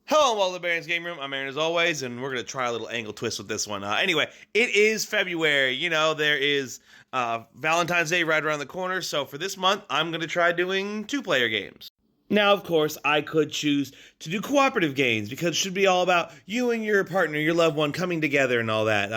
Hello and welcome to Baron's Game Room. I'm Aaron as always, and we're going to try a little angle twist with this one. Anyway, it is February. You know, there is Valentine's Day right around the corner, so for this month, I'm going to try doing two-player games. Now, of course, I could choose to do cooperative games because it should be all about you and your partner, your loved one, coming together and all that.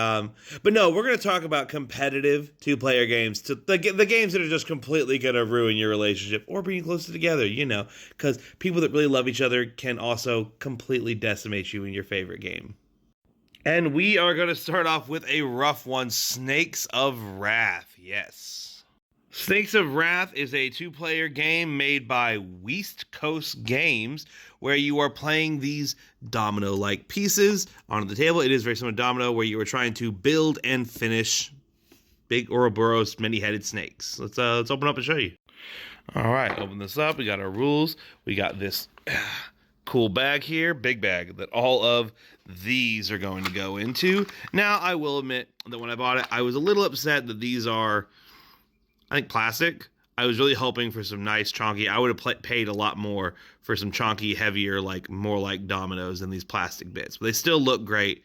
But no, we're going to talk about competitive two-player games, the games that are just completely going to ruin your relationship or bring you closer together, you know, because people that really love each other can also completely decimate you in your favorite game. And we are going to start off with a rough one, Snakes of Wrath. Yes. Snakes of Wrath is a two-player game made by West Coast Games where you are playing these domino-like pieces on the table. It is very similar to Domino where you are trying to build and finish big Ouroboros many-headed snakes. Let's open up and show you. All right, open this up. We got our rules. We got this cool bag here, big bag, that all of these are going to go into. Now, I will admit that when I bought it, I was a little upset that these are, I think, plastic. I was really hoping for some nice chonky. I would have paid a lot more for some chonky, heavier, like more like dominoes than these plastic bits. But they still look great.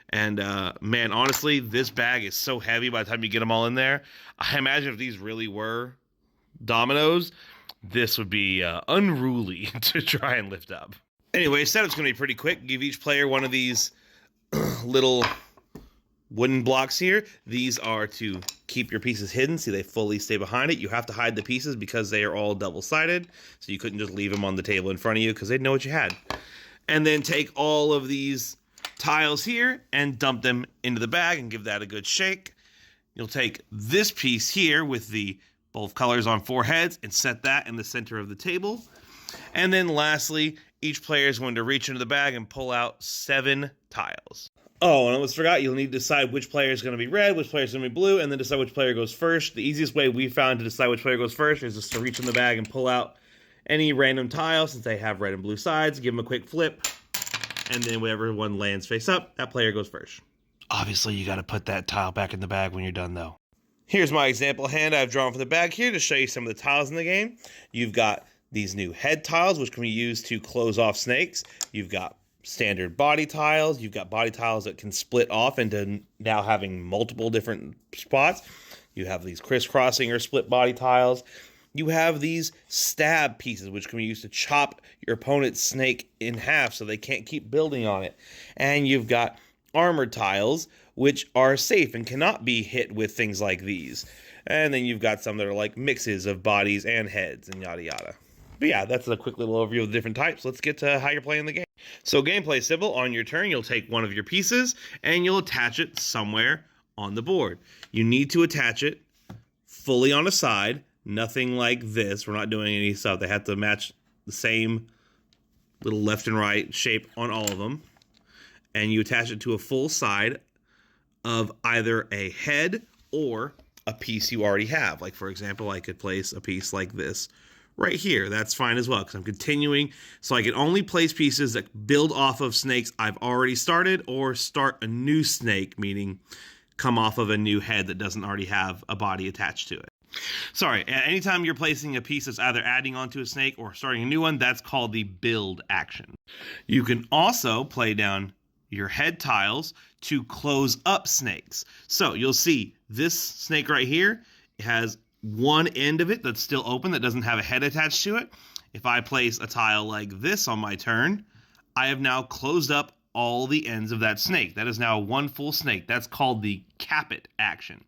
And man, honestly, this bag is so heavy by the time you get them all in there. I imagine if these really were dominoes, this would be unruly to try and lift up. Anyway, setup's going to be pretty quick. Give each player one of these little wooden blocks here. These are to keep your pieces hidden. See, they fully stay behind it. You have to hide the pieces because they are all double-sided. So you couldn't just leave them on the table in front of you because they'd know what you had. And then take all of these tiles here and dump them into the bag and give that a good shake. You'll take this piece here with the both colors on four heads and set that in the center of the table. And then lastly, each player is going to reach into the bag and pull out 7 tiles. Oh, and I almost forgot, you'll need to decide which player is going to be red, which player is going to be blue, and then decide which player goes first. The easiest way we found to decide which player goes first is just to reach in the bag and pull out any random tile, since they have red and blue sides, give them a quick flip, and then whatever one lands face up, that player goes first. Obviously, you got to put that tile back in the bag when you're done, though. Here's my example hand I've drawn for the bag here to show you some of the tiles in the game. You've got these new head tiles, which can be used to close off snakes. You've got standard body tiles. You've got body tiles that can split off into now having multiple different spots. You have these crisscrossing or split body tiles. You have these stab pieces, which can be used to chop your opponent's snake in half so they can't keep building on it. And you've got armored tiles, which are safe and cannot be hit with things like these. And then you've got some that are like mixes of bodies and heads and yada yada. But yeah, that's a quick little overview of the different types. Let's get to how you're playing the game. So gameplay is simple. On your turn, you'll take one of your pieces and you'll attach it somewhere on the board. You need to attach it fully on a side, nothing like this. We're not doing any stuff. They have to match the same little left and right shape on all of them. And you attach it to a full side of either a head or a piece you already have. Like, for example, I could place a piece like this right here. That's fine as well because I'm continuing. So I can only place pieces that build off of snakes I've already started or start a new snake, meaning come off of a new head that doesn't already have a body attached to it. Sorry, anytime you're placing a piece that's either adding onto a snake or starting a new one, that's called the build action. You can also play down your head tiles to close up snakes. So you'll see this snake right here has one end of it that's still open that doesn't have a head attached to it. If I place a tile like this on my turn, I have now closed up all the ends of that snake. That is now one full snake. That's called the cap it action.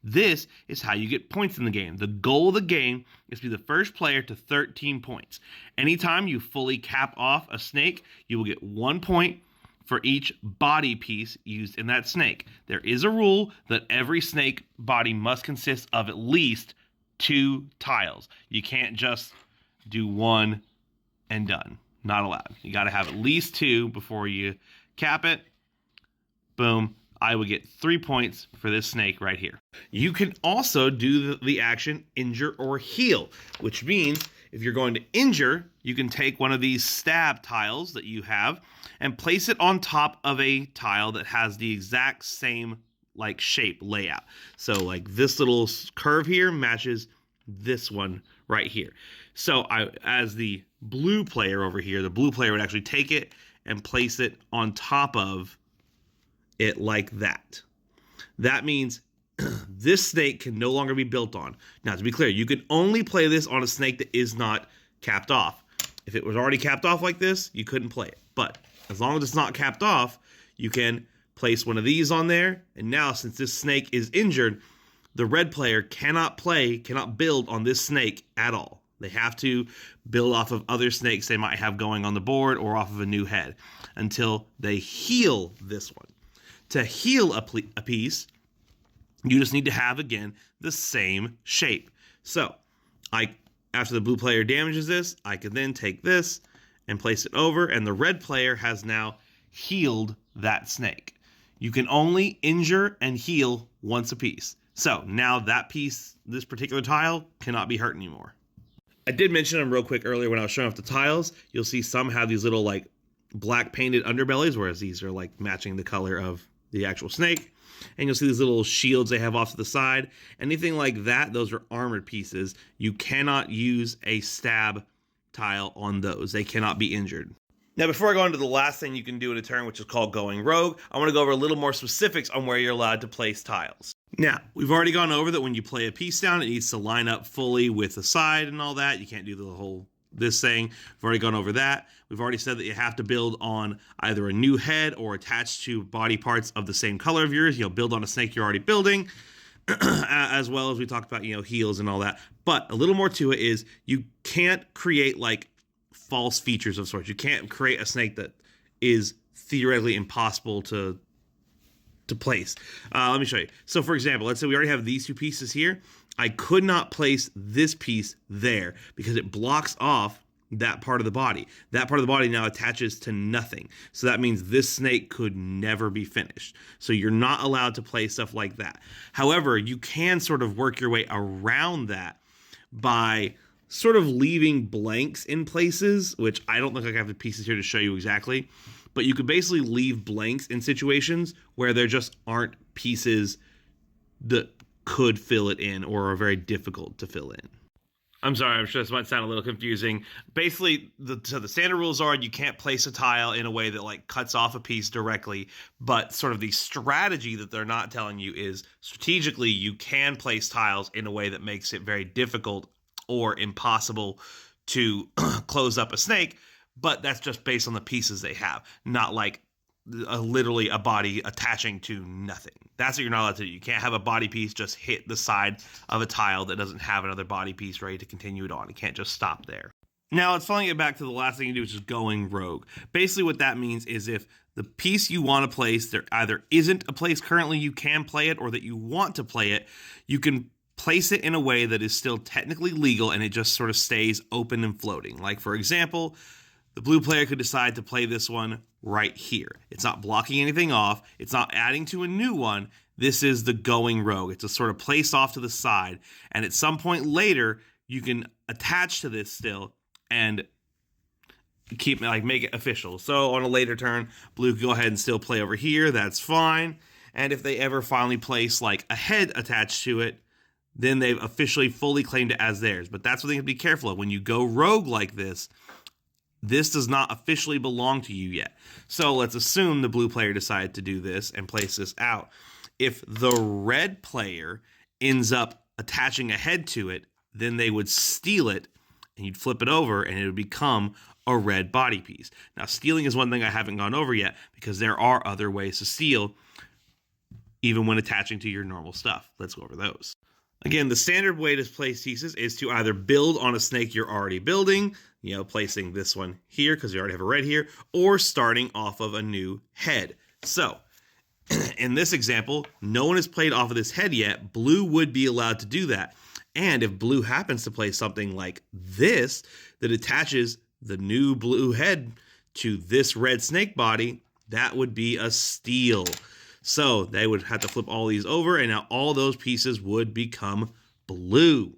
This is how you get points in the game. The goal of the game is to be the first player to 13 points. Anytime you fully cap off a snake, you will get 1 point for each body piece used in that snake. There is a rule that every snake body must consist of at least 2 tiles. You can't just do one and done. Not allowed. You got to have at least 2 before you cap it. Boom. I would get 3 points for this snake right here. You can also do the action injure or heal, which means if you're going to injure, you can take one of these stab tiles that you have and place it on top of a tile that has the exact same like shape layout. So like this little curve here matches this one right here. So as the blue player over here, the blue player would actually take it and place it on top of it like that. That means this snake can no longer be built on. Now, to be clear, you can only play this on a snake that is not capped off. If it was already capped off like this, you couldn't play it. But as long as it's not capped off, you can place one of these on there. And now, since this snake is injured, the red player cannot build on this snake at all. They have to build off of other snakes they might have going on the board or off of a new head until they heal this one. To heal a piece, you just need to have, again, the same shape. So, after the blue player damages this, I can then take this and place it over, and the red player has now healed that snake. You can only injure and heal once a piece. So, now that piece, this particular tile, cannot be hurt anymore. I did mention them real quick earlier when I was showing off the tiles. You'll see some have these little like black painted underbellies, whereas these are like matching the color of the actual snake. And you'll see these little shields they have off to the side. Anything like that, those are armored pieces. You cannot use a stab tile on those. They cannot be injured. Now, before I go on to the last thing you can do in a turn, which is called going rogue, I want to go over a little more specifics on where you're allowed to place tiles. Now, we've already gone over that when you play a piece down, it needs to line up fully with the side and all that. You can't do the whole this thing. We've already gone over that. We've already said that you have to build on either a new head or attached to body parts of the same color of yours. Build on a snake you're already building, as well as we talked about, heels and all that. But a little more to it is you can't create like false features of sorts. You can't create a snake that is theoretically impossible to place. Let me show you. So for example, let's say we already have these two pieces here. I could not place this piece there because it blocks off that part of the body. That part of the body now attaches to nothing. So that means this snake could never be finished. So you're not allowed to play stuff like that. However, you can sort of work your way around that by sort of leaving blanks in places, which I don't think I have the pieces here to show you exactly. But you could basically leave blanks in situations where there just aren't pieces that could fill it in or are very difficult to fill in. I'm sorry, I'm sure this might sound a little confusing. Basically, the standard rules are you can't place a tile in a way that like cuts off a piece directly, but sort of the strategy that they're not telling you is strategically you can place tiles in a way that makes it very difficult or impossible to close up a snake, but that's just based on the pieces they have, not like literally a body attaching to nothing. That's what you're not allowed to do. You can't have a body piece just hit the side of a tile that doesn't have another body piece ready to continue it on. It can't just stop there. Now, let's finally get back to the last thing you do, which is going rogue. Basically, what that means is if the piece you want to place, there either isn't a place currently you can play it or that you want to play it, you can place it in a way that is still technically legal and it just sort of stays open and floating. Like, for example, the blue player could decide to play this one right here. It's not blocking anything off. It's not adding to a new one. This is the going rogue. It's a sort of place off to the side. And at some point later, you can attach to this still and make it official. So on a later turn, blue can go ahead and still play over here. That's fine. And if they ever finally place like a head attached to it, then they've officially fully claimed it as theirs. But that's what they have to be careful of. When you go rogue like this, this does not officially belong to you yet. So let's assume the blue player decided to do this and place this out. If the red player ends up attaching a head to it, then they would steal it and you'd flip it over and it would become a red body piece. Now, stealing is one thing I haven't gone over yet because there are other ways to steal even when attaching to your normal stuff. Let's go over those. Again, the standard way to place pieces is to either build on a snake you're already building, placing this one here because you already have a red here, or starting off of a new head. So, in this example, no one has played off of this head yet. Blue would be allowed to do that. And if blue happens to play something like this that attaches the new blue head to this red snake body, that would be a steal. So they would have to flip all these over, and now all those pieces would become blue.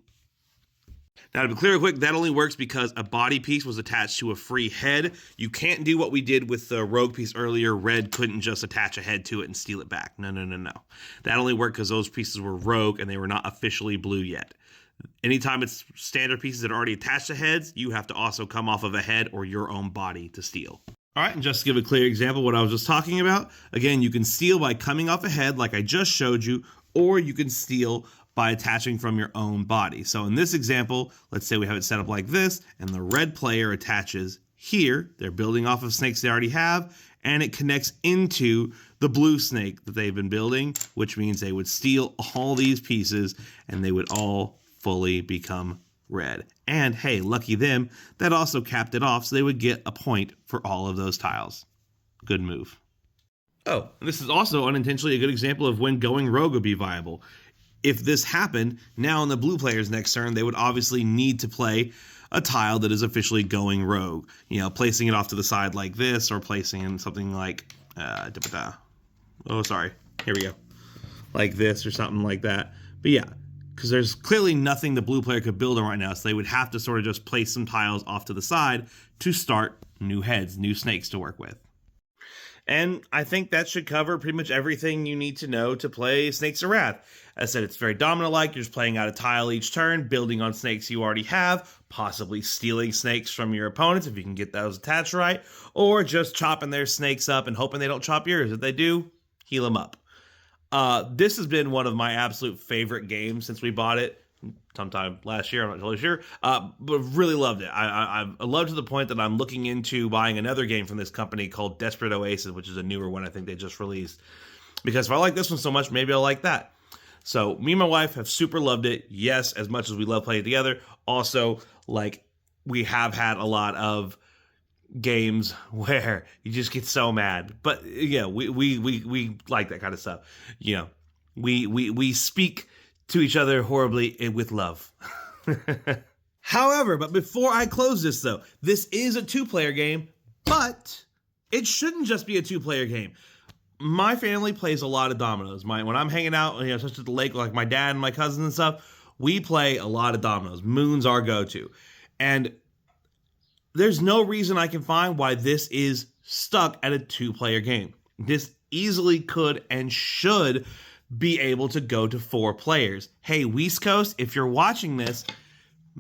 Now, to be clear real quick, that only works because a body piece was attached to a free head. You can't do what we did with the rogue piece earlier. Red couldn't just attach a head to it and steal it back. No. That only worked because those pieces were rogue and they were not officially blue yet. Anytime it's standard pieces that are already attached to heads, you have to also come off of a head or your own body to steal. All right, and just to give a clear example of what I was just talking about, again, you can steal by coming off a head like I just showed you, or you can steal by attaching from your own body. So in this example, let's say we have it set up like this, and the red player attaches here. They're building off of snakes they already have, and it connects into the blue snake that they've been building, which means they would steal all these pieces, and they would all fully become red. And hey, lucky them, that also capped it off, so they would get a point for all of those tiles. Good move. Oh, this is also unintentionally a good example of when going rogue would be viable. If this happened, now on the blue player's next turn, they would obviously need to play a tile that is officially going rogue. You know, placing it off to the side like this, or placing in something like, oh, sorry, here we go. Like this or something like that. But yeah, because there's clearly nothing the blue player could build on right now, so they would have to sort of just place some tiles off to the side to start new heads, new snakes to work with. And I think that should cover pretty much everything you need to know to play Snakes of Wrath. As I said, it's very domino-like. You're just playing out a tile each turn, building on snakes you already have, possibly stealing snakes from your opponents if you can get those attached right, or just chopping their snakes up and hoping they don't chop yours. If they do, heal them up. This has been one of my absolute favorite games since we bought it sometime last year. I'm not totally sure, but really loved it. I loved it to the point that I'm looking into buying another game from this company called Desperate Oasis, which is a newer one I think they just released. Because if I like this one so much, maybe I'll like that. So me and my wife have super loved it. Yes, as much as we love playing together. Also, like, we have had a lot of games where you just get so mad, but yeah, we like that kind of stuff. You know, we speak to each other horribly with love. However, but before I close this though, this is a 2-player game, but it shouldn't just be a 2-player game. My family plays a lot of dominoes. When I'm hanging out, you know, such at the lake, like my dad and my cousins and stuff, we play a lot of dominoes. Moon's our go-to. And there's no reason I can find why this is stuck at a 2-player game. This easily could and should be able to go to 4 players. Hey, West Coast, if you're watching this,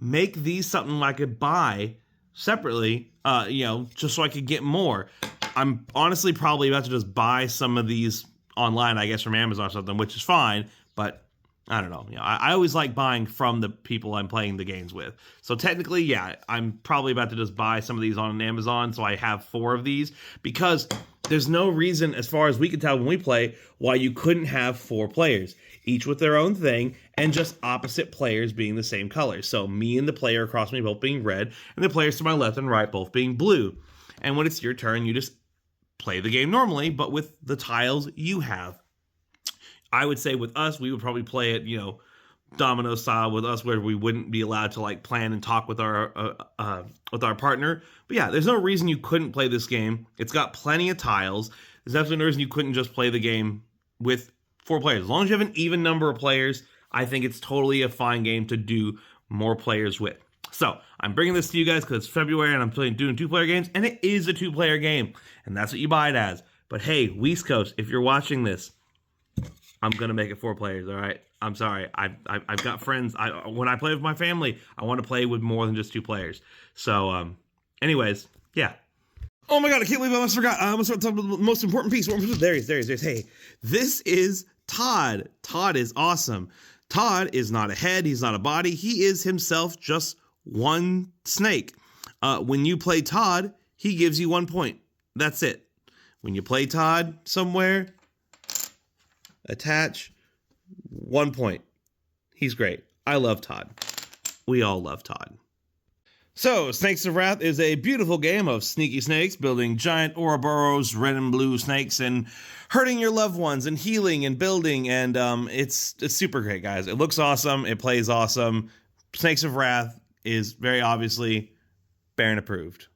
make these something I could buy separately, you know, just so I could get more. I'm honestly probably about to just buy some of these online, I guess, from Amazon or something, which is fine, but I don't know. You know, I always like buying from the people I'm playing the games with. So technically, yeah, I'm probably about to just buy some of these on Amazon, so I have 4 of these, because there's no reason, as far as we can tell when we play, why you couldn't have 4 players, each with their own thing, and just opposite players being the same color. So me and the player across me both being red, and the players to my left and right both being blue. And when it's your turn, you just play the game normally, but with the tiles you have. I would say with us, we would probably play it, you know, domino style with us, where we wouldn't be allowed to like plan and talk with our partner. But yeah, there's no reason you couldn't play this game. It's got plenty of tiles. There's absolutely no reason you couldn't just play the game with 4 players. As long as you have an even number of players, I think it's totally a fine game to do more players with. So I'm bringing this to you guys because it's February and I'm doing 2-player games, and it is a 2-player game, and that's what you buy it as. But hey, West Coast, if you're watching this, I'm gonna make it 4 players. All right, I'm sorry. I've got friends. When I play with my family, I want to play with more than just 2 players. So, anyways, yeah. Oh my god, I can't believe I almost forgot. I almost forgot the most important piece. There he is. Hey, this is Todd. Todd is awesome. Todd is not a head. He's not a body. He is himself just one snake. When you play Todd, he gives you 1 point. That's it. When you play Todd somewhere, attach 1 point. He's great. I love Todd. We all love Todd. So, Snakes of Wrath is a beautiful game of sneaky snakes, building giant Ouroboros, red and blue snakes, and hurting your loved ones, and healing, and building, and it's super great, guys. It looks awesome. It plays awesome. Snakes of Wrath is very obviously Baron approved.